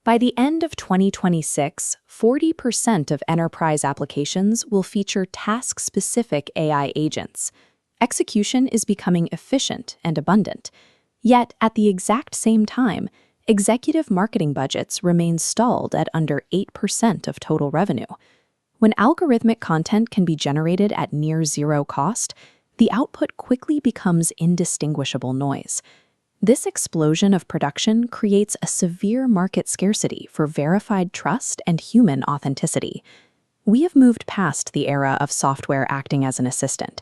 By the end of 2026, 40% of enterprise applications will feature task-specific AI agents. Execution is becoming efficient and abundant. Yet, at the exact same time, executive marketing budgets remain stalled at under 8% of total revenue. When algorithmic content can be generated at near zero cost, the output quickly becomes indistinguishable noise. This explosion of production creates a severe market scarcity for verified trust and human authenticity. We have moved past the era of software acting as an assistant.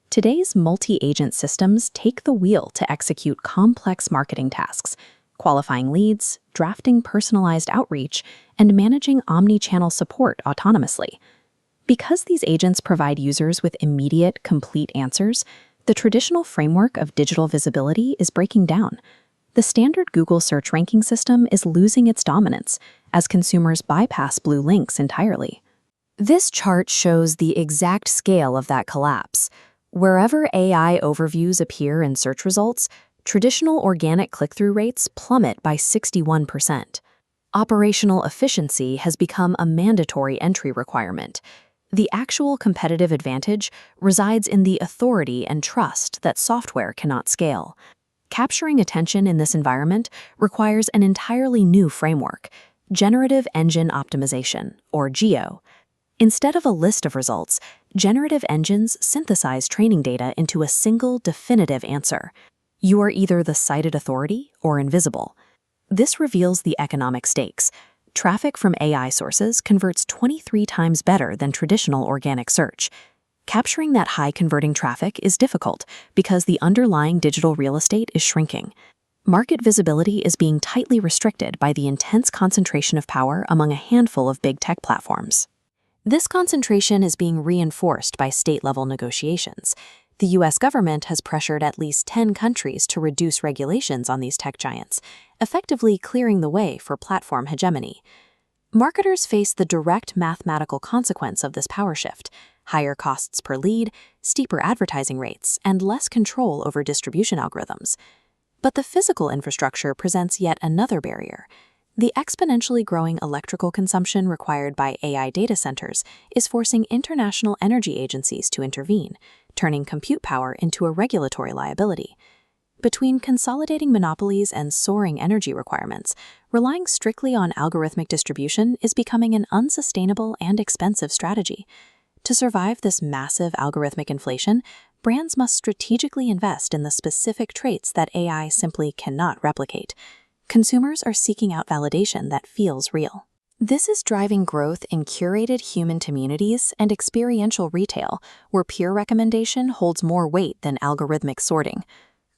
Today's multi-agent systems take the wheel to execute complex marketing tasks, qualifying leads, drafting personalized outreach, and managing omni-channel support autonomously. Because these agents provide users with immediate, complete answers, the traditional framework of digital visibility is breaking down. The standard Google search ranking system is losing its dominance as consumers bypass blue links entirely. This chart shows the exact scale of that collapse. Wherever AI overviews appear in search results, traditional organic click-through rates plummet by 61%. Operational efficiency has become a mandatory entry requirement. The actual competitive advantage resides in the authority and trust that software cannot scale. Capturing attention in this environment requires an entirely new framework, Generative Engine Optimization, or GEO. Instead of a list of results, generative engines synthesize training data into a single definitive answer. You are either the cited authority or invisible. This reveals the economic stakes. Traffic from AI sources converts 23 times better than traditional organic search. Capturing that high-converting traffic is difficult because the underlying digital real estate is shrinking. Market visibility is being tightly restricted by the intense concentration of power among a handful of big tech platforms. This concentration is being reinforced by state-level negotiations. The U.S. government has pressured at least 10 countries to reduce regulations on these tech giants, effectively clearing the way for platform hegemony. Marketers face the direct mathematical consequence of this power shift: higher costs per lead, steeper advertising rates, and less control over distribution algorithms. But the physical infrastructure presents yet another barrier. The exponentially growing electrical consumption required by AI data centers is forcing international energy agencies to intervene, turning compute power into a regulatory liability. Between consolidating monopolies and soaring energy requirements, relying strictly on algorithmic distribution is becoming an unsustainable and expensive strategy. To survive this massive algorithmic inflation, brands must strategically invest in the specific traits that AI simply cannot replicate. Consumers are seeking out validation that feels real. This is driving growth in curated human communities and experiential retail, where peer recommendation holds more weight than algorithmic sorting.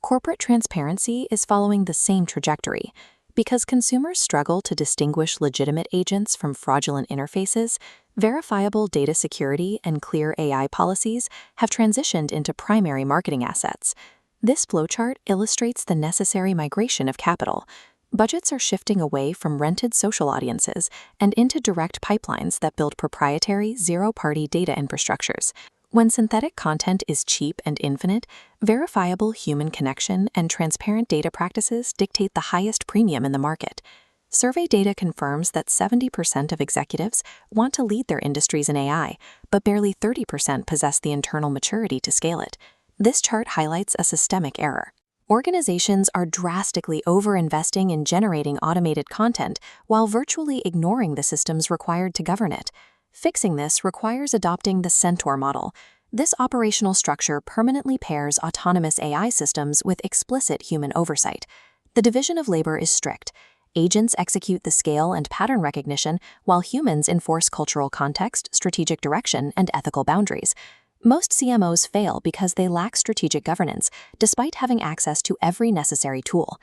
Corporate transparency is following the same trajectory. Because consumers struggle to distinguish legitimate agents from fraudulent interfaces, verifiable data security and clear AI policies have transitioned into primary marketing assets. This flowchart illustrates the necessary migration of capital. Budgets are shifting away from rented social audiences and into direct pipelines that build proprietary, zero-party data infrastructures. When synthetic content is cheap and infinite, verifiable human connection and transparent data practices dictate the highest premium in the market. Survey data confirms that 70% of executives want to lead their industries in AI, but barely 30% possess the internal maturity to scale it. This chart highlights a systemic error. Organizations are drastically over-investing in generating automated content while virtually ignoring the systems required to govern it. Fixing this requires adopting the Centaur model. This operational structure permanently pairs autonomous AI systems with explicit human oversight. The division of labor is strict. Agents execute the scale and pattern recognition, while humans enforce cultural context, strategic direction, and ethical boundaries. Most CMOs fail because they lack strategic governance, despite having access to every necessary tool.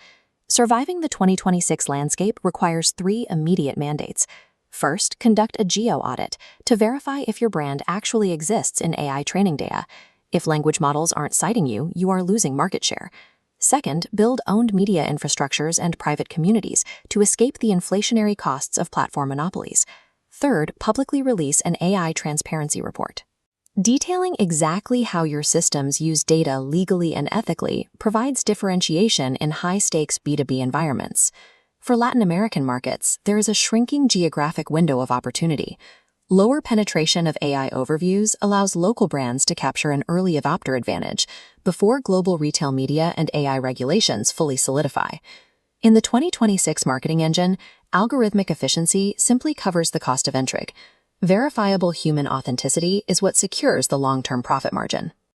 Surviving the 2026 landscape requires 3 immediate mandates. First, conduct a geo audit to verify if your brand actually exists in AI training data. If language models aren't citing you, you are losing market share. Second, build owned media infrastructures and private communities to escape the inflationary costs of platform monopolies. Third, publicly release an AI transparency report. Detailing exactly how your systems use data legally and ethically provides differentiation in high-stakes B2B environments. For Latin American markets, there is a shrinking geographic window of opportunity. Lower penetration of AI overviews allows local brands to capture an early adopter advantage before global retail media and AI regulations fully solidify. In the 2026 marketing engine, algorithmic efficiency simply covers the cost of entry. Verifiable human authenticity is what secures the long-term profit margin.